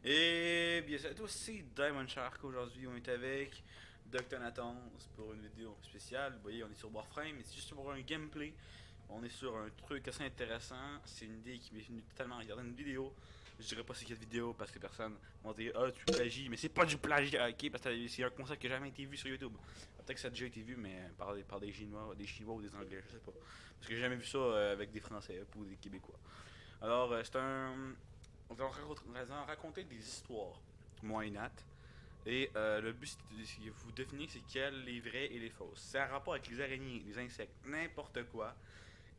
Et bien c'est aussi Diamond Shark. Aujourd'hui on est avec Dr. Nathan pour une vidéo spéciale. Vous voyez on est sur Warframe mais c'est juste pour un gameplay. On est sur un truc assez intéressant. C'est une idée qui m'est venue totalement regarder une vidéo. Je dirais pas c'est quelle vidéo parce que personne vont dire ah tu plagies mais c'est pas du plagiat ok parce que c'est un concept qui a jamais été vu sur YouTube. Peut-être que ça a déjà été vu mais par des Chinois ou des Anglais je sais pas. Parce que j'ai jamais vu ça avec des Français ou des Québécois. Alors c'est un on va raconter des histoires, moi et Nat. Et le but, c'est de vous définir c'est quelles les vraies et les fausses. C'est un rapport avec les araignées, les insectes, n'importe quoi.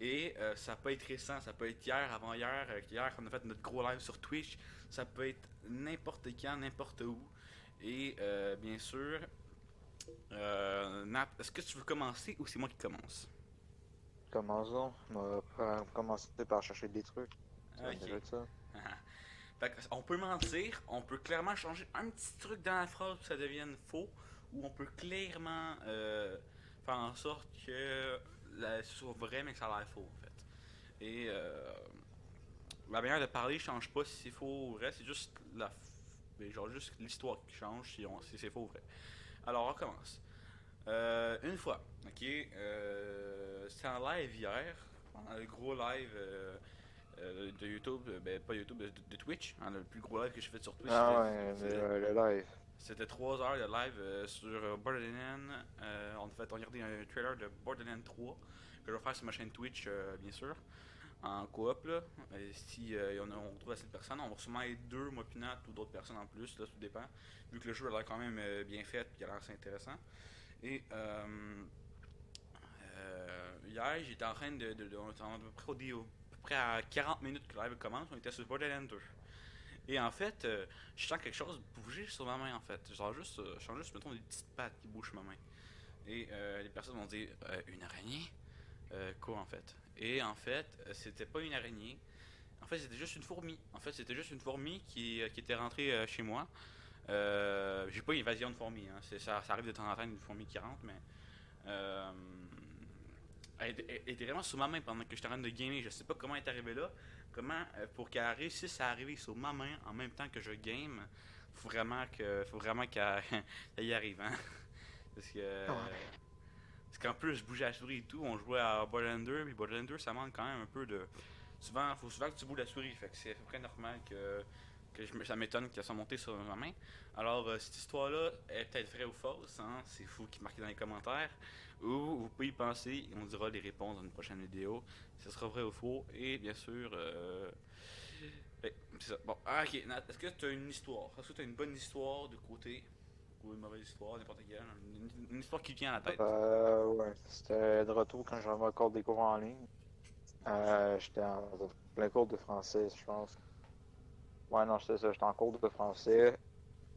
Et ça peut être récent, ça peut être hier, avant-hier, hier quand on a fait notre gros live sur Twitch. Ça peut être n'importe quand, n'importe où. Et bien sûr, Nat, est-ce que tu veux commencer ou c'est moi qui commence? Commençons. On va commencer par chercher des trucs. Ça va Ok. mieux être ça. On peut mentir, on peut clairement changer un petit truc dans la phrase pour que ça devienne faux, ou on peut clairement faire en sorte que ce soit vrai mais que ça a l'air faux en fait. Et la manière de parler change pas si c'est faux ou vrai, c'est juste genre juste l'histoire qui change si c'est faux ou vrai. Alors on recommence. Une fois, ok, c'était en live hier, pendant le gros live de YouTube, ben pas YouTube, de Twitch. Hein, le plus gros live que j'ai fait sur Twitch, Ah ouais, le live. c'était 3 heures de live sur Borderlands. En fait, on a regardé un trailer de Borderlands 3 que je vais faire sur ma chaîne Twitch, bien sûr, en coop. Là. Si on retrouve assez de personnes, on va sûrement être deux, moi Pinat ou d'autres personnes en plus, là, tout dépend. Vu que le jeu a l'air quand même bien fait et il a l'air assez intéressant. Et hier, j'étais en train on était à peu près, à peu près à 40 minutes que le live commence, on était sur Borderlands 2. Et en fait, je sens quelque chose bouger sur ma main en fait. Genre juste, je sens juste, mettons, des petites pattes qui bougent sur ma main. Et les personnes vont dire une araignée quoi en fait. Et en fait, c'était pas une araignée. En fait, c'était juste une fourmi. En fait, c'était juste une fourmi qui était rentrée chez moi. J'ai pas une invasion de fourmis. Hein. Ça arrive de temps en temps une fourmi qui rentre, mais euh, elle était vraiment sur ma main pendant que j'étais en train de gamer. Je sais pas comment elle est arrivée là. Comment, pour qu'elle réussisse à arriver sur ma main en même temps que je game, faut vraiment qu'elle y arrive. Hein? Parce que. Ouais. Parce qu'en plus, je bougeais la souris et tout. On jouait à Borderlands 2. Puis Borderlands 2, ça manque quand même un peu de. Faut souvent que tu bouges la souris. Fait que c'est à peu près normal ça m'étonne qu'elle soit montée sur ma main. Alors, cette histoire-là est peut-être vraie ou fausse, hein? C'est fou qui marquez dans les commentaires. Ou vous pouvez y penser, et on dira les réponses dans une prochaine vidéo. Si ce sera vrai ou faux. Et bien sûr, c'est ça. Bon, ok, Nat, est-ce que tu as une histoire? Est-ce que tu as une bonne histoire de côté? Ou une mauvaise histoire, n'importe quelle? Une histoire qui vient à la tête. Ouais. C'était de retour quand j'avais encore des cours en ligne. J'étais en plein cours de français, je pense. Ouais, non, c'était ça. J'étais en cours de français.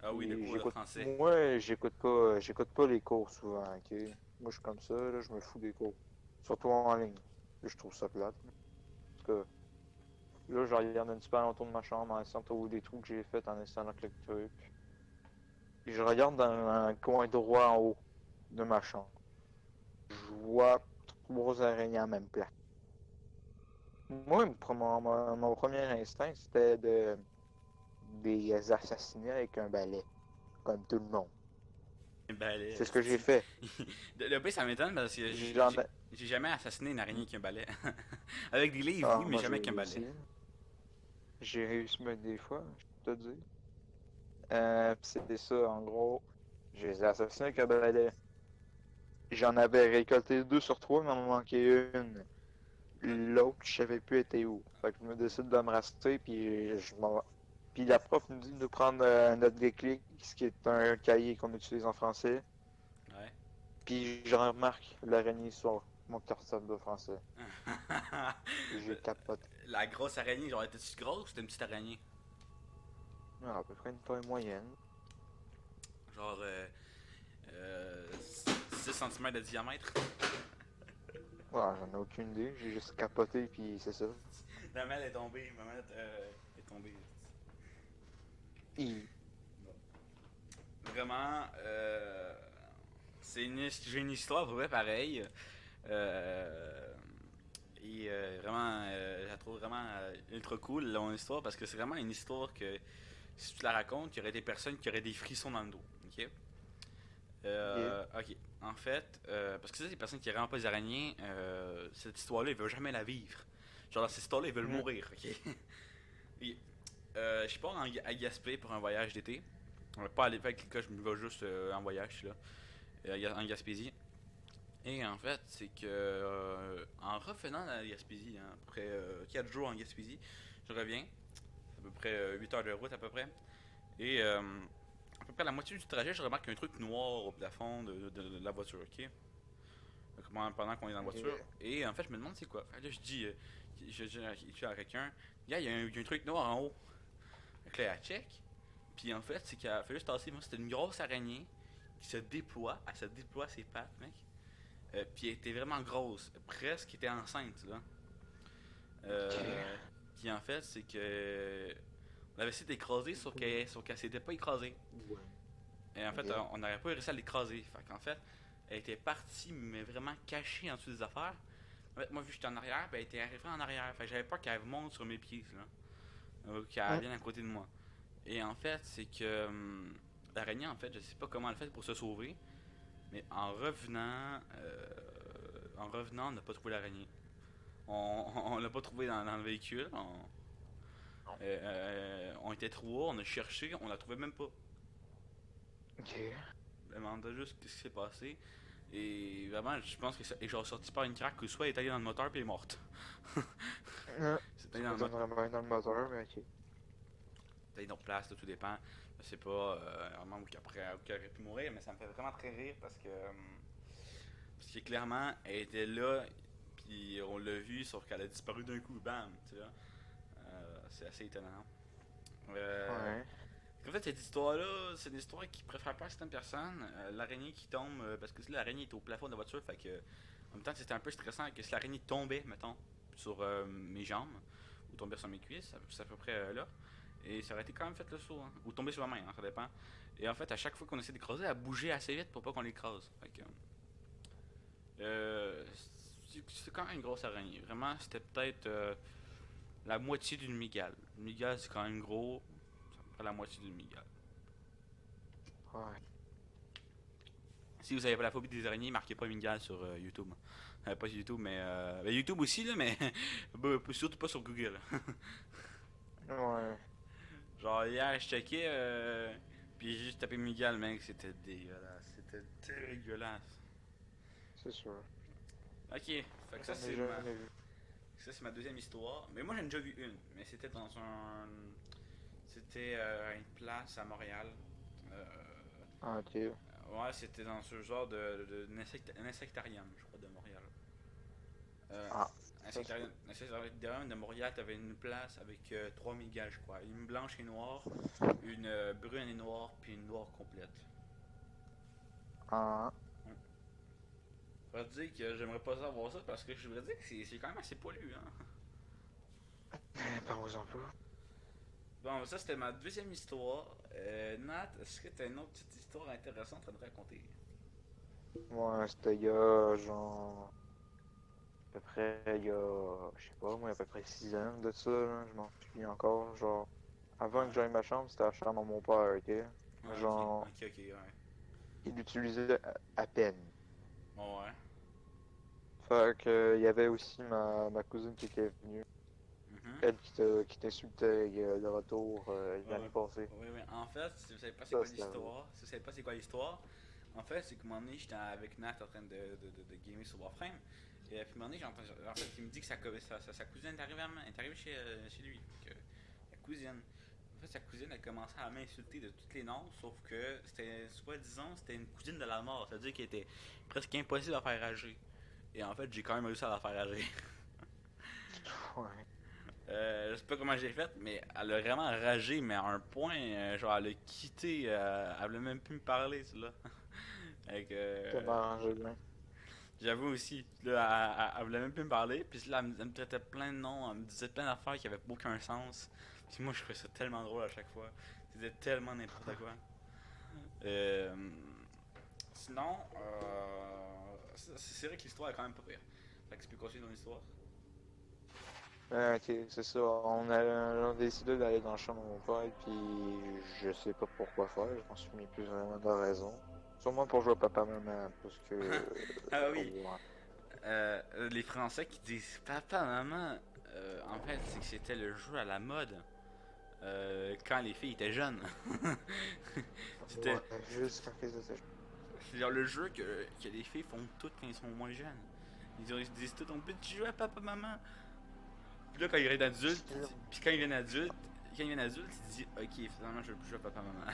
Ah oui, le Puis cours de français. j'écoute pas les cours souvent, ok? Moi, je suis comme ça, là, je me fous des cours. Surtout en ligne. Je trouve ça plate. Parce que là, je regarde un petit peu autour de ma chambre en essayant de trouver des trous que j'ai fait en installant la lecture. Puis je regarde dans un coin droit en haut de ma chambre. Je vois trois araignées en même place. Moi, mon premier instinct, c'était de les assassiner avec un balai, comme tout le monde. Balai, C'est ce que j'ai esti. fait. Le B, ça m'étonne parce que J'en ai... j'ai jamais assassiné une araignée avec un balai. Avec des livres, oui, Ah, mais moi, jamais j'ai avec un balai. réussi. J'ai réussi même des fois, je peux te dire. Pis c'est ça, en gros. Je les ai assassinés avec un balai. J'en avais récolté deux sur trois, mais il m'en manquait une. L'autre, je savais plus était où. Fait que je me décide de me raster, puis je m'en... Puis la prof nous dit de prendre notre déclic, ce qui est un cahier qu'on utilise en français. Ouais. Puis je remarque l'araignée sur mon cartable de français. J'ai capoté. La grosse araignée, genre, était-tu grosse ou c'était une petite araignée? Ah, à peu près une taille moyenne. Genre, 6 cm de diamètre. Voilà, j'en ai aucune idée. J'ai juste capoté, puis c'est ça. La malle est tombée, ma malle est tombée. Et... Bon. Vraiment, j'ai une histoire pour vrai pareille. Euh, vraiment, je la trouve vraiment ultra cool, mon histoire, parce que c'est vraiment une histoire que si tu la racontes, il y aurait des personnes qui auraient des frissons dans le dos. Ok? Ok. Ok. En fait, parce que ça, c'est des personnes qui n'auraient vraiment pas des araignées, cette histoire-là, ils veulent jamais la vivre. Genre, dans cette histoire-là, ils veulent Mhm. mourir. Ok? Et, je pars à Gaspé pour un voyage d'été. On va pas aller avec le cas, je me vais juste en voyage, je suis là, en Gaspésie. Et en fait, c'est que en revenant à la Gaspésie, hein, après 4 jours en Gaspésie, je reviens, à peu près 8 heures de route à peu près. Et à peu près la moitié du trajet, je remarque un truc noir au plafond de la voiture, ok? Donc, pendant qu'on est dans la voiture. Ok. Et en fait, je me demande c'est quoi. Fait que là, je dis, je dis à quelqu'un, gars, il y a un truc noir en haut. Fait que là, elle check. Puis en fait, c'est qu'elle fait juste tasser. Moi, c'était une grosse araignée qui se déploie. Elle se déploie ses pattes, mec. Puis elle était vraiment grosse. Presque, elle était enceinte, là. Ok. Euh, puis en fait, c'est que. On avait essayé d'écraser, sauf qu'elle s'était pas écrasée. Ouais. Et en fait, Ok. on n'aurait pas réussi à l'écraser. Fait qu'en fait, elle était partie, mais vraiment cachée en dessous des affaires. En fait, moi, vu que j'étais en arrière, ben, elle était arrivée en arrière. Fait que j'avais peur qu'elle monte sur mes pieds, là. Ou qu'elle Mhm. vienne à côté de moi. Et en fait, c'est que l'araignée, en fait, je sais pas comment elle fait pour se sauver, mais en revenant, on n'a pas trouvé l'araignée. On l'a pas trouvé dans le véhicule. On était trois, on a cherché, on la trouvait même pas. Ok. Je me demandais juste ce qui s'est passé. Et vraiment, je pense que ça est genre sorti par une craque ou soit elle est allée dans le moteur puis elle est morte. C'est allé Ça dans le moteur. m'étonnerait bien dans le moteur, mais ok. Peut-être une autre place, là, tout dépend. Je sais pas vraiment où qu'elle aurait pu mourir, mais ça me fait vraiment très rire parce que clairement, elle était là, puis on l'a vu, sauf qu'elle a disparu d'un coup, bam, tu vois. C'est assez étonnant. Euh, Ouais. En fait, cette histoire-là, c'est une histoire qui préfère pas certaines personnes. L'araignée qui tombe, parce que si l'araignée est au plafond de la voiture, fait que en même temps, c'était un peu stressant que si l'araignée tombait, mettons, sur mes jambes, ou tombait sur mes cuisses, c'est à peu près là. Et ça aurait été quand même fait le saut, hein. Ou tomber sur ma main, hein, ça dépend. Et en fait, à chaque fois qu'on essaie d'écraser, elle bougeait assez vite pour pas qu'on l'écrase. Fait que, euh, c'est quand même une grosse araignée. Vraiment, c'était peut-être la moitié d'une migale. Une migale, c'est quand même gros. C'est à peu près la moitié d'une migale. Ouais. Si vous avez pas la phobie des araignées, marquez pas migale sur YouTube. Pas sur YouTube, mais ben, YouTube aussi, là, mais surtout pas sur Google. Ouais. Genre, hier, je checkais, puis j'ai juste tapé migale, mec, c'était dégueulasse. C'était dégueulasse. C'est sûr. Ok, fait que J'en ai jamais vu. ça c'est ma deuxième histoire. Mais moi j'en ai déjà vu une, mais c'était à une place à Montréal. Euh, Ah, ok. ouais, c'était dans ce genre un insectarium, je crois, de Montréal. Euh, Ah. Ça se peut. Insectarium de Montréal, t'avais une place avec trois migales, je crois. Une blanche et noire, une brune et noire, puis une noire complète. Ah. Ouais. Je vais te dire que j'aimerais pas savoir ça parce que je voudrais dire que c'est quand même assez pollu, hein. Parlons-en pas. Bon, ça c'était ma deuxième histoire. Nat, est-ce que t'as une autre petite histoire intéressante à te raconter? Moi, c'était il y a genre. À peu près, il y a. Je sais pas, moi, à peu près 6 ans de ça, là, je m'en souviens encore. Genre. Avant que Ouais. j'aille ma chambre, c'était la chambre à mon père, ok? Ouais, ok, Genre. ok, ok, ouais. Il l'utilisait à peine. Bon, ouais. Fait que, il y avait aussi ma cousine qui était venue. Mhm. Elle qui t'insultait de retour Ouais. l'année passée. Oui, oui. En fait, si vous savez pas c'est Ça, quoi c'était vrai. l'histoire, si vous savez pas c'est quoi l'histoire, en fait, c'est que un moment donné, j'étais avec Nat en train de gamer sur Warframe. Et puis un moment donné, en fait, il me dit que sa cousine est arrivée chez lui. Que, la cousine. En fait, sa cousine, elle commençait à m'insulter de tous les noms, sauf que c'était, soi-disant, c'était une cousine de la mort. C'est-à-dire qu'elle était presque impossible à faire rager. Et en fait, j'ai quand même réussi à la faire rager. Ouais. Je sais pas comment j'ai fait, mais elle a vraiment ragé, mais à un point, genre, elle a quitté, elle voulait même plus me parler, celle-là. Avec, T'as mangé bien. j'avoue aussi, là, elle voulait même plus me parler, puis là, elle me traitait plein de noms, elle me disait plein d'affaires qui avaient aucun sens. Puis moi, je trouvais ça tellement drôle à chaque fois. C'était tellement n'importe quoi. Euh, Sinon, c'est vrai que l'histoire est quand même pas pire. Fait que tu peux continuer ton histoire. Ok, c'est ça. On a décidé d'aller dans la chambre de mon père, puis je sais pas pourquoi faire. Je m'en souviens plus vraiment de la raison. Sûrement pour jouer à papa-maman, parce que... Ah oui, ouais. les Français qui disent papa, maman, en fait, c'est que c'était le jeu à la mode quand les filles étaient jeunes. C'était Ouais, juste quand ils étaient... c'est genre le jeu que les filles font toutes quand ils sont moins jeunes. Ils se disent tout, on peut-tu jouer à papa, maman? Puis là, quand ils viennent adultes, puis quand ils viennent adultes, ils disent, ok, finalement, je veux plus jouer à papa, maman.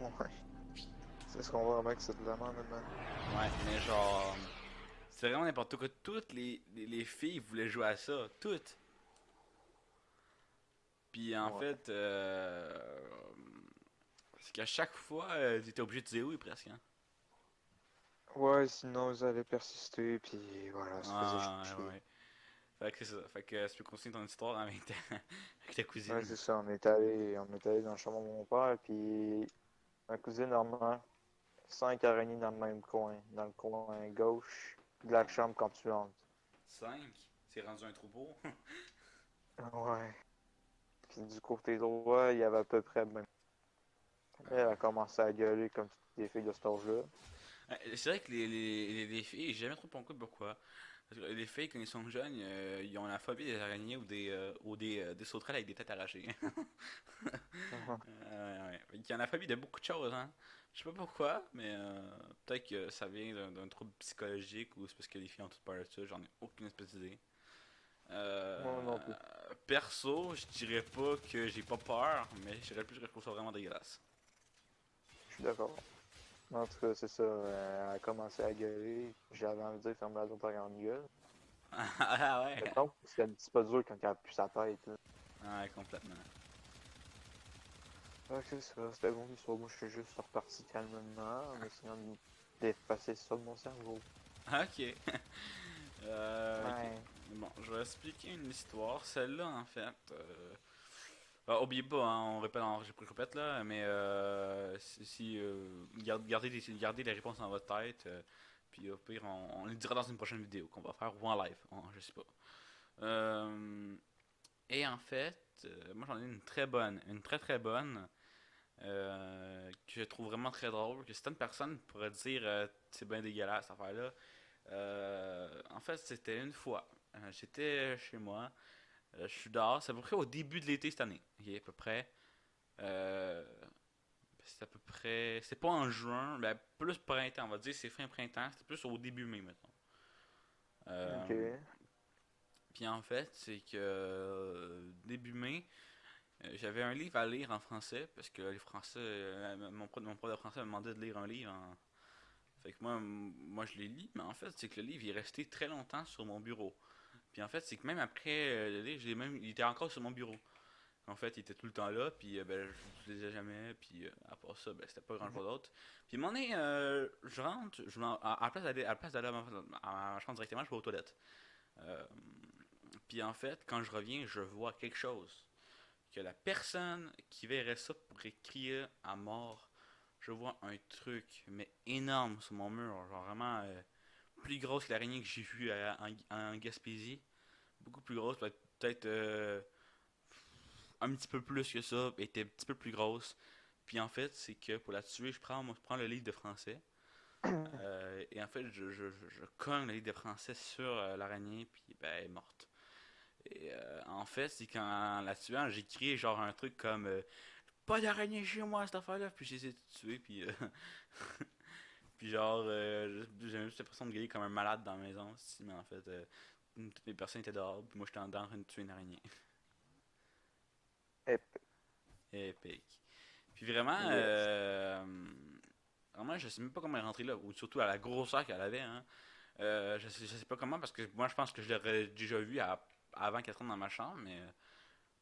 Ouais. C'est ce qu'on voit vraiment que c'est de la merde, man. Ouais, mais genre, c'est vraiment n'importe quoi. Toutes les filles voulaient jouer à ça, toutes. Puis en Ouais. fait, c'est qu'à chaque fois, ils étaient obligés de dire oui presque. Hein. Ouais, sinon ils allaient persister, puis voilà, ça faisait Ah, ouais, chier. ouais. Fait que c'est ça. Fait que tu peux continuer ton histoire avec avec ta Ouais, cousine. c'est ça, on est allé dans le chambre de mon père, puis ma cousine normale, 5 araignées dans le même coin, dans le coin gauche de la chambre quand tu entres. 5, c'est rendu un troupeau. Ouais. Puis du côté droit, il y avait à peu près le même. Ah Elle ouais. a commencé à gueuler comme toutes les filles de cet âge-là. C'est vrai que les filles, j'ai jamais trop compris pourquoi. Parce que les filles, quand ils sont jeunes, ils ont la phobie des araignées ou des sauterelles avec des têtes arrachées. Ouais. Il y en a phobie de beaucoup de choses, hein. Je sais pas pourquoi, mais peut-être que ça vient d'un trouble psychologique ou c'est parce que les filles ont toutes peur de ça, j'en ai aucune espèce d'idée. Moi non plus. Perso, je dirais pas que j'ai pas peur, mais je dirais plus que je trouve ça vraiment dégueulasse. Je suis d'accord. En tout cas, c'est ça. Elle a commencé à gueuler. J'avais envie de dire ferme la dans grande gueule. Ah ouais, Mais donc, c'est un petit peu dur quand elle a plus sa tête, là. ouais, complètement. Fait que c'est ça, c'était bon l'histoire. Moi, je suis juste reparti calmement en essayant d'effacer ça de mon cerveau. Ok. Ok. Ouais. Bon, je vais expliquer une histoire. Celle-là, en fait. Oubliez pas, hein, j'ai pris le répète là, mais gardez les réponses dans votre tête. Puis au pire, on les dira dans une prochaine vidéo qu'on va faire ou en live, je sais pas. Euh, et en fait, moi j'en ai une très bonne, une très très bonne, que je trouve vraiment très drôle. Que certaines personnes pourraient dire c'est bien dégueulasse cette affaire-là. En fait, c'était une fois. J'étais chez moi. Je suis dehors. C'est à peu près au début de l'été cette année. Ok, à peu près. Euh, c'est à peu près. C'est pas en juin, mais plus printemps. On va dire c'est fin printemps. C'était plus au début mai, mettons. Ok. Euh, Puis en fait, c'est que début mai, j'avais un livre à lire en français parce que les Français, mon prof de français m'a demandé de lire un livre. Fait que moi je l'ai lu, mais en fait, c'est que le livre il est resté très longtemps sur mon bureau. Puis en fait, c'est que même après le livre, il était encore sur mon bureau. En fait, il était tout le temps là, puis ben, je l'utilisais jamais, puis à part ça, ben, c'était pas grand chose d'autre. Puis à un moment donné, je rentre, à la place d'aller à ma chambre directement, je vais aux toilettes. Euh, Puis en fait, quand je reviens, je vois quelque chose. Que la personne qui verrait ça pourrait crier à mort. Je vois un truc, mais énorme sur mon mur, genre vraiment plus grosse que l'araignée que j'ai vue en Gaspésie. Beaucoup plus grosse, peut-être un petit peu plus que ça, était un petit peu plus grosse. Puis en fait, c'est que pour la tuer, je prends le livre de français. Et en fait, je cogne le livre de français sur l'araignée, puis ben, elle est morte. Et en fait, c'est qu'en la tuant, j'ai crié genre un truc comme pas d'araignée chez moi cette affaire-là. Puis j'ai essayé de tuer, puis, puis genre, j'avais juste l'impression de gueuler comme un malade dans la maison. Mais en fait, toutes les personnes étaient dehors, puis moi j'étais en train de tuer une araignée. Epic. Épique. Puis vraiment, Yes. vraiment, je sais même pas comment elle est rentrée là, ou surtout à la grosseur qu'elle avait. Hein. Je sais pas comment, parce que moi je pense que je l'aurais déjà vu avant qu'elle rentre dans ma chambre, mais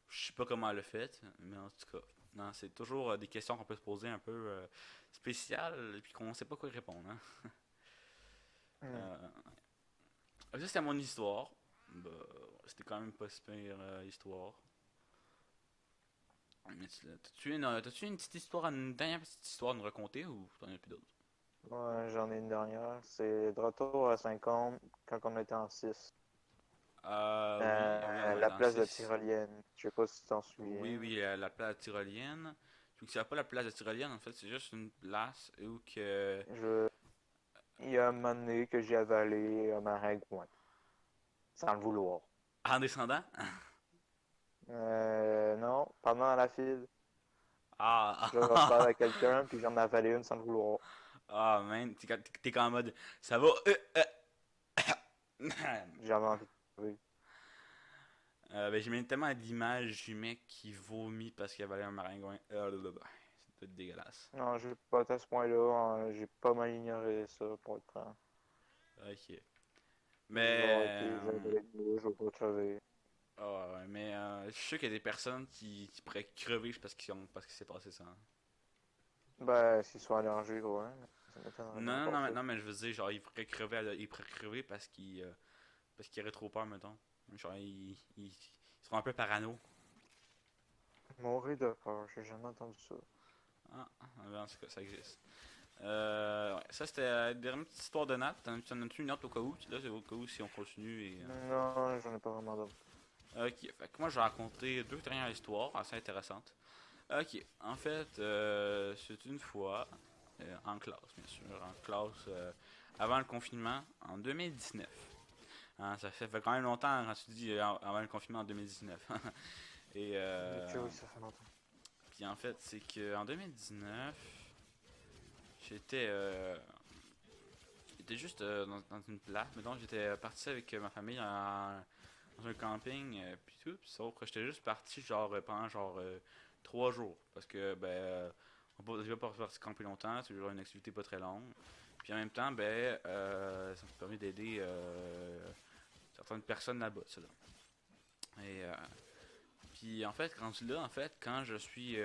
je sais pas comment elle l'a fait. Mais en tout cas, non, c'est toujours des questions qu'on peut se poser un peu spéciales, et puis qu'on sait pas quoi répondre. Hein. Hmm. Euh, ça, c'était mon histoire. Bah, c'était quand même pas super histoire. Mais t'as-tu une petite histoire, une dernière petite histoire à nous raconter ou t'en as plus d'autres? Ouais, j'en ai une dernière. C'est de retour à 50 quand on était en 6. Oui, oui, on doit être La dans le place de 6. Tyrolienne. Je sais pas si tu t'en Oui, souviens. oui, la place tyrolienne. Donc, c'est pas la place de tyrolienne, en fait, c'est juste une place où que. Je... Il y a un moment donné que j'ai avalé un maringouin, sans le vouloir. En descendant? Non, pendant la file, je parlais à Ah! quelqu'un, puis j'en ai avalé une sans le vouloir. Ah, man, t'es comme en mode. Ça va? J'avais envie de trouver. Ben, j'ai tellement d'images du mec qui vomit parce qu'il avalé un maringouin. C'est tout dégueulasse. Non, j'ai pas été à ce point-là. J'ai pas mal ignoré ça, pour être franc. Ok. Genre, ok, Mais. j'ai avalé une mouche, je vais pas crever. Ouais, mais je suis sûr qu'il y a des personnes qui pourraient crever juste parce qu'il s'est passé ça. Ben, s'ils sont allergiques, ouais. Ça m'étonnerait bien Non, non, pour non, ça. non, mais je veux dire, genre, il pourrait crever parce qu'il aurait trop peur, mettons. Genre, ils seront un peu parano. Mourir de peur, j'ai jamais entendu ça. Ah, en tout cas, ça existe. Ouais, ça c'était la dernière petite histoire de Nat. T'en as-tu une autre au cas où? Là, c'est au cas où si on continue et. Non, j'en ai pas vraiment d'autres. Ok, fait que moi je vais raconter deux dernières histoires assez intéressantes. Ok, en fait, c'est une fois, en classe, bien sûr, en classe, avant le confinement, en 2019. Hein, ça fait quand même longtemps quand tu dis avant le confinement en 2019. Et Ok, oui, ça fait longtemps. puis en fait, c'est que en 2019, j'étais j'étais juste dans une place. Mettons, j'étais parti avec ma famille dans un camping, puis tout. Puis sauf que j'étais juste parti genre pendant genre 3 jours. Parce que ben, on ne pas parti camper longtemps, c'est genre une activité pas très longue. Puis en même temps, ben, ça me permet d'aider certaines personnes là-bas, ça là. Et puis en fait, rendu là, en fait, quand je suis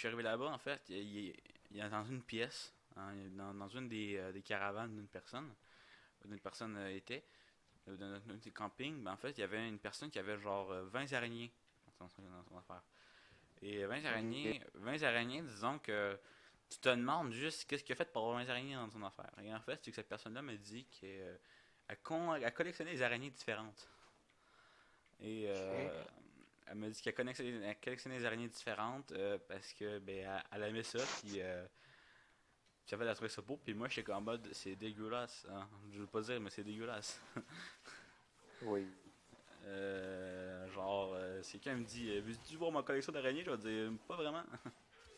arrivé là-bas, en fait, il y a dans une pièce, hein, dans une des caravanes d'une personne était, dans des campings, ben, en fait, il y avait une personne qui avait genre 20 araignées dans son affaire. Et Ok. 20 araignées, disons que tu te demandes juste qu'est-ce qu'il a fait pour avoir 20 araignées dans son affaire. Et en fait, c'est que cette personne-là me dit qu'elle a collectionné des araignées différentes. Et Ok. elle m'a dit qu'elle collectionnait des araignées différentes parce que ben, elle aimait ça, puis en fait, elle trouvait ça beau, puis moi, j'étais comme en mode, c'est dégueulasse. Hein. Je veux pas dire, mais c'est dégueulasse. Oui. Genre, si quelqu'un me dit, veux-tu voir ma collection d'araignées? Je vais dire, pas vraiment.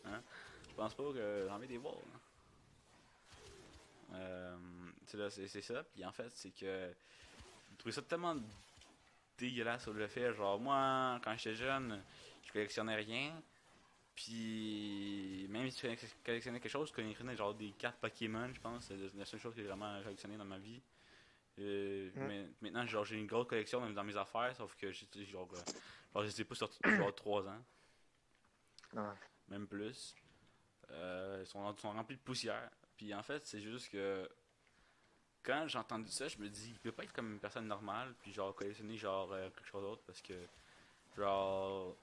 Hein? Je pense pas que j'ai envie de les voir. Hein. Euh, c'est ça. Puis en fait, c'est que j'ai trouvé ça tellement dégueulasse sur le fait. Genre, moi, quand j'étais jeune, je collectionnais rien. Puis, même si je collectionnais quelque chose, je collectionnais genre des cartes Pokémon, je pense. C'est la seule chose que j'ai vraiment collectionné dans ma vie. Hmm. Mais maintenant, genre, j'ai une grosse collection dans mes affaires, sauf que genre, je les ai pas sortis depuis genre 3 ans, Ouais. même plus. Ils sont remplis de poussière. Puis en fait, c'est juste que quand j'ai entendu ça, je me dis, il peut pas être comme une personne normale, puis genre collectionner genre quelque chose d'autre parce que genre.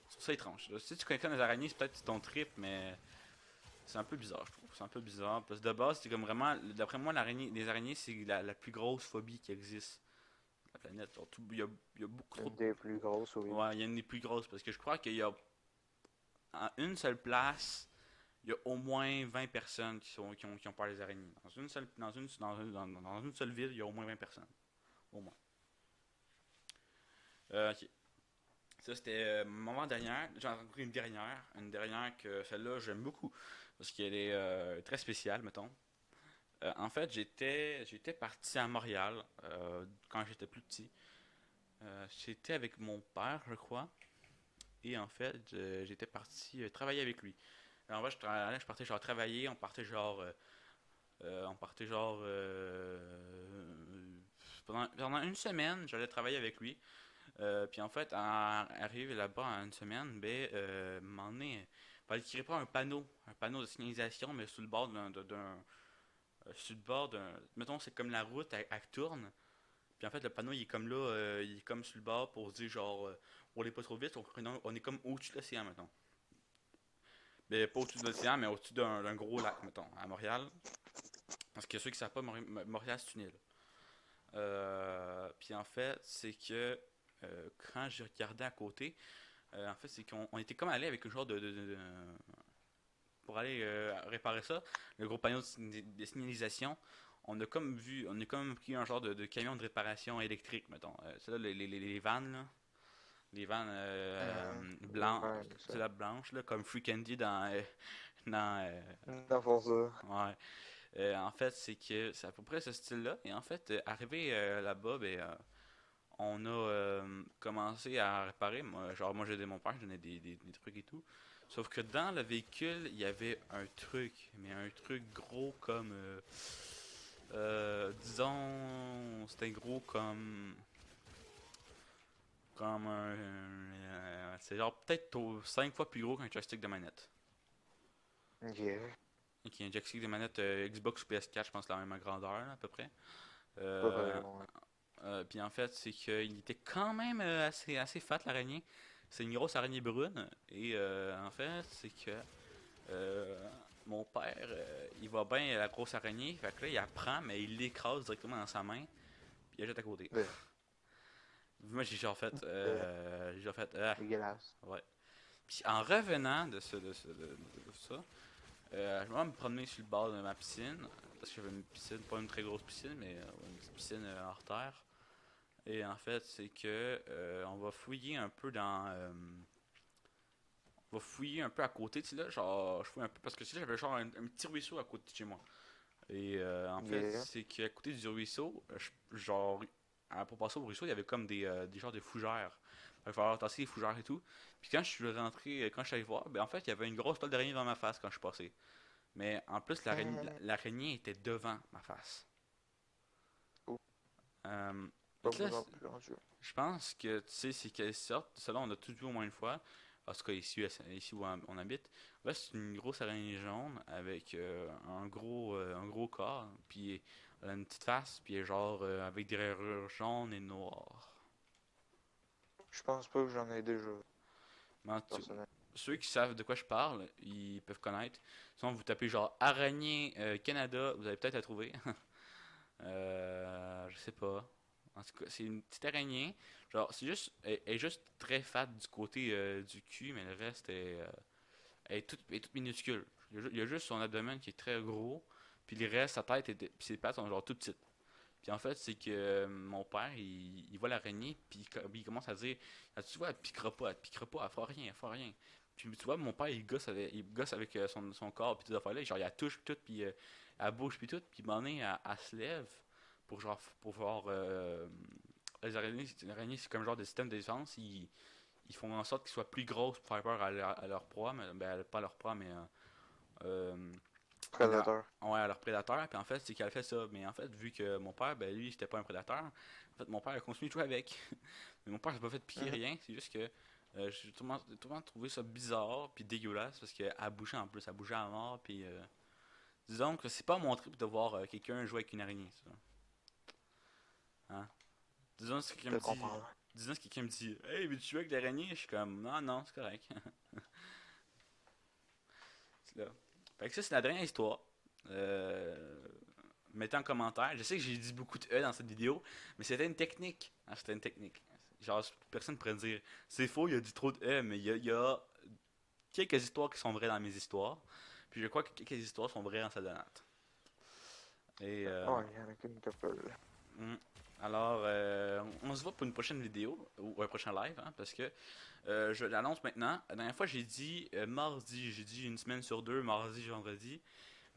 C'est ça étrange. Si tu collectionnes des araignées, c'est peut-être ton trip, mais c'est un peu bizarre, je trouve. C'est un peu bizarre. Parce que de base, c'est comme vraiment. D'après moi, les araignées, c'est la plus grosse phobie qui existe sur la planète. Genre, il y a beaucoup trop Une de. des plus grosses, oui. Ouais, il y a une des plus grosses parce que je crois qu'il y a. En une seule place, il y a au moins 20 personnes qui ont peur des araignées. Dans une seule ville, il y a au moins 20 personnes. Au moins. Ok. Ça, c'était mon avant-dernière. J'en ai rencontré une dernière que celle-là, j'aime beaucoup. Parce qu'elle est très spéciale, mettons. En fait, j'étais parti à Montréal quand j'étais plus petit. J'étais avec mon père, je crois. Et en fait, j'étais parti travailler avec lui. Alors, en vrai, je partais genre travailler, on partait genre pendant une semaine, j'allais travailler avec lui. Puis en fait, arrivé là-bas en une semaine, ben, m'en est, il créer pas un panneau de signalisation, mais sur le bord sur le bord d'un, mettons, c'est comme la route, elle tourne. Puis en fait, le panneau, il est comme là, il est comme sur le bord pour se dire genre, on n'est pas trop vite, on est comme au-dessus de l'océan, mettons. Mais pas au-dessus de l'océan, mais au-dessus gros lac, mettons, à Montréal. Parce que ceux qui ne savent pas, Montréal, c'est une île. Puis en fait, c'est que quand j'ai regardé à côté, en fait, c'est qu'on était comme allé avec un genre pour aller réparer ça, le gros panneau de signalisation. On a comme pris un genre de camion de réparation électrique, mettons. C'est là les vannes, là. Les vannes blancs, Ouais, c'est ça. la blanche, là, comme Free Candy dans Dans Forza. ouais. En fait, c'est que c'est à peu près ce style-là. Et en fait, arrivé là-bas, ben, on a commencé à réparer. Moi, j'ai aidé mon père, je donnais des trucs et tout. Sauf que dans le véhicule, il y avait un truc, mais un truc gros comme, disons, c'était gros comme c'est genre peut-être 5 fois plus gros qu'un joystick de manette. Ok. Ok, un joystick de manette Xbox ou PS4, je pense la même grandeur là, à peu près. Pas vrai, Euh, ouais. Puis en fait, c'est qu'il était quand même assez fat l'araignée. C'est une grosse araignée brune. Et en fait, c'est que euh, mon père, il voit bien la grosse araignée. Fait que là, il la prend, mais il l'écrase directement dans sa main. Puis il la jette à côté. Ben, Moi, euh, j'ai genre fait, ah, dégueulasse. ouais. Puis en revenant de ça, je vais me promener sur le bord de ma piscine. Parce que j'avais une piscine, pas une très grosse piscine, mais une petite piscine hors terre. Et en fait, c'est que on va fouiller un peu on va fouiller un peu à côté, tu sais là, genre, je fouille un peu parce que tu sais, j'avais genre un petit ruisseau à côté de chez moi. Et en fait, Yeah. c'est qu'à côté du ruisseau, genre, pour passer au ruisseau, il y avait comme des genres de fougères. Il va falloir tasser les fougères et tout. Puis quand je suis rentré, quand je suis allé voir, ben en fait, il y avait une grosse toile d'araignée dans ma face quand je suis passé. Mais en plus, l'araignée était devant ma face. Oh, Fait pas que là, besoin de plus en Dieu. je pense que tu sais c'est quelle sorte. Cela, on a tous vu au moins une fois. En tout cas, ici où on habite. Là, c'est une grosse araignée jaune avec un gros corps. Puis elle a une petite face. Puis elle est genre avec des rayures jaunes et noires. Je pense pas que j'en ai déjà, Mais personnellement. ceux qui savent de quoi je parle, ils peuvent connaître. Sinon, vous tapez genre araignée Canada, vous allez peut-être la trouver. Je sais pas. En tout cas, c'est une petite araignée. Genre, elle est juste très fat du côté du cul, mais le reste elle est toute minuscule. Il y a juste son abdomen qui est très gros, puis le reste, sa tête et puis ses pattes sont genre tout petites. Puis en fait, c'est que mon père, il voit l'araignée, puis il commence à dire, ah, tu vois, elle piquera pas, elle fera rien, elle fera rien. Puis tu vois, mon père, il gosse avec son corps, puis tout affaires là, genre il la touche, puis tout, puis elle bouge, puis tout, puis à un moment donné, elle se lève pour voir les araignées, c'est comme genre de système de défense, ils font en sorte qu'ils soient plus grosses pour faire peur à leur proie, mais, ben, pas à leur proie, mais euh, Prédateur. ouais, à leur prédateur. Puis en fait, c'est qu'elle fait ça. Mais en fait, vu que mon père, ben lui, c'était pas un prédateur, en fait, mon père a continué de jouer avec. Mais mon père s'est pas fait piquer Mhm. rien, c'est juste que j'ai tout le temps trouvé ça bizarre puis dégueulasse parce qu'elle bougeait en plus, elle bougeait à mort. Puis disons que c'est pas mon trip de voir quelqu'un jouer avec une araignée, ça. Hein? Disons si quelqu'un Je me te dit. comprends. Disons si quelqu'un me dit Hey, veux-tu jouer avec l'araignée? Je suis comme non, non, c'est correct. C'est là. Fait que ça, c'est la dernière histoire. Euh, Mettez en commentaire. Je sais que j'ai dit beaucoup de E dans cette vidéo, mais c'était une technique. Hein, c'était une technique. Genre, personne pourrait dire c'est faux, il a dit trop de E, mais il y a quelques histoires qui sont vraies dans mes histoires. Puis je crois que quelques histoires sont vraies dans sa donate. Et Ouais, il y en a qu'une couple. mm. Alors, on se voit pour une prochaine vidéo ou un prochain live, hein, parce que je l'annonce maintenant. La dernière fois, j'ai dit mardi, j'ai dit une semaine sur deux, mardi, vendredi.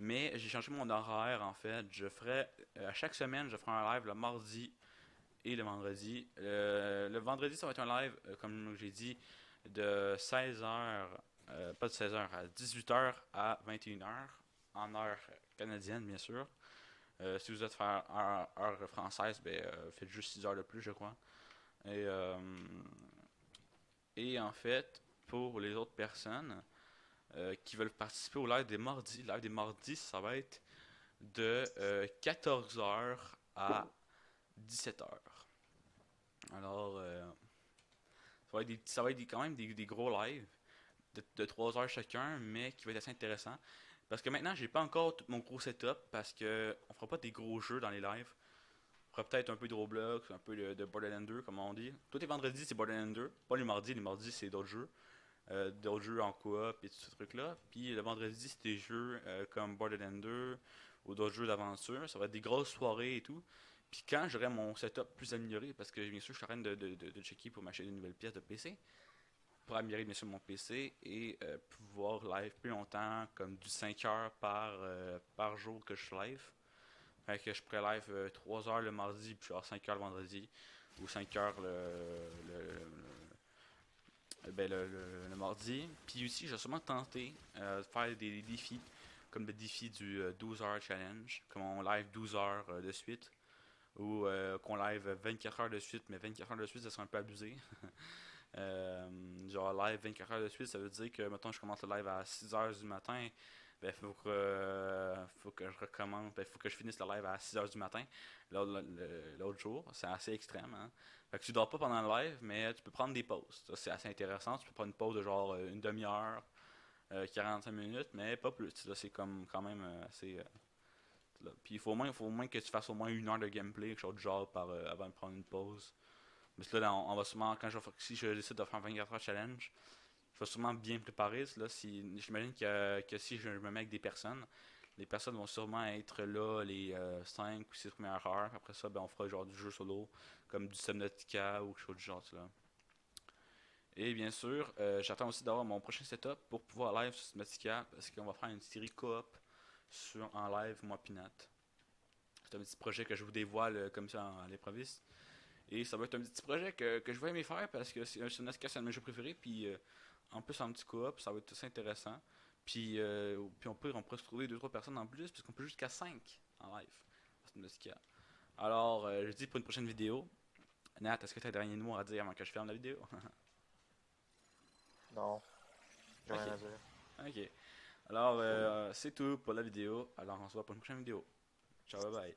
Mais j'ai changé mon horaire en fait. Je ferai à chaque semaine, je ferai un live le mardi et le vendredi. Le vendredi, ça va être un live, comme j'ai dit, de 16h, pas de 16h, à 18h à 21h, en heure canadienne, bien sûr. Si vous êtes faire heure française, ben, faites juste 6 heures de plus, je crois. Et, euh, et en fait, pour les autres personnes qui veulent participer au live des mardis, ça va être de 14h à 17h. Alors, ça va être quand même des gros lives de 3 heures chacun, mais qui va être assez intéressant. Parce que maintenant, j'ai pas encore tout mon gros setup parce que on fera pas des gros jeux dans les lives. fera peut-être un peu de Roblox, un peu de Borderlands 2, comme on dit. Tous les vendredis, c'est Borderlands 2. Pas les mardis, c'est d'autres jeux en coop et tout ce truc-là. Puis le vendredi, c'est des jeux comme Borderlands 2 ou d'autres jeux d'aventure. Ça va être des grosses soirées et tout. Puis quand j'aurai mon setup plus amélioré, parce que bien sûr, je suis en train de checker pour m'acheter une nouvelle pièce de PC, pour améliorer bien sûr mon PC et pouvoir live plus longtemps, comme du 5 heures par jour que je suis live. Fait que je pourrais live 3 heures le mardi, puis genre 5 heures le vendredi, ou 5 heures le mardi. Puis aussi, j'ai sûrement tenté de faire des défis, comme le défi du 12 heures challenge, comme on live 12 heures de suite, ou qu'on live 24 heures de suite, mais 24 heures de suite, ça serait un peu abusé. Genre live 24 heures de suite, ça veut dire que maintenant je commence le live à 6 heures du matin. Ben, faut que je recommence. Ben, faut que je finisse le live à 6 heures du matin. L'autre jour, c'est assez extrême. Hein? Fait que tu dors pas pendant le live, mais tu peux prendre des pauses. Ça, c'est assez intéressant. Tu peux prendre une pause de genre une demi-heure, 45 minutes, mais pas plus. Là, c'est comme quand même assez. Là. Puis faut au moins que tu fasses au moins une heure de gameplay, quelque chose du genre avant de prendre une pause. Parce que là, on va sûrement, si je décide de faire un 24 heures challenge, je vais sûrement bien préparer. Là, j'imagine que si je me mets avec des personnes, les personnes vont sûrement être là les 5 ou 6 premières heures. Après ça, ben, on fera genre du jeu solo, comme du Subnautica ou quelque chose du genre. Là. Et bien sûr, j'attends aussi d'avoir mon prochain setup pour pouvoir live sur Subnautica, parce qu'on va faire une série coop en live, moi Pinat. C'est un petit projet que je vous dévoile comme ça à l'improviste. Et ça va être un petit projet que je vais aimer faire parce que c'est un de mes jeux préférés. Puis en plus, en petit coop, ça va être assez intéressant. Puis on pourrait se trouver 2-3 personnes en plus, puisqu'on peut jusqu'à 5 en live. Alors, je dis pour une prochaine vidéo. Nat, est-ce que tu as un dernier mot à dire avant que je ferme la vidéo? Non, j'ai Ok. rien à dire. Ok. Alors, c'est tout pour la vidéo. Alors, on se voit pour une prochaine vidéo. Ciao, bye bye.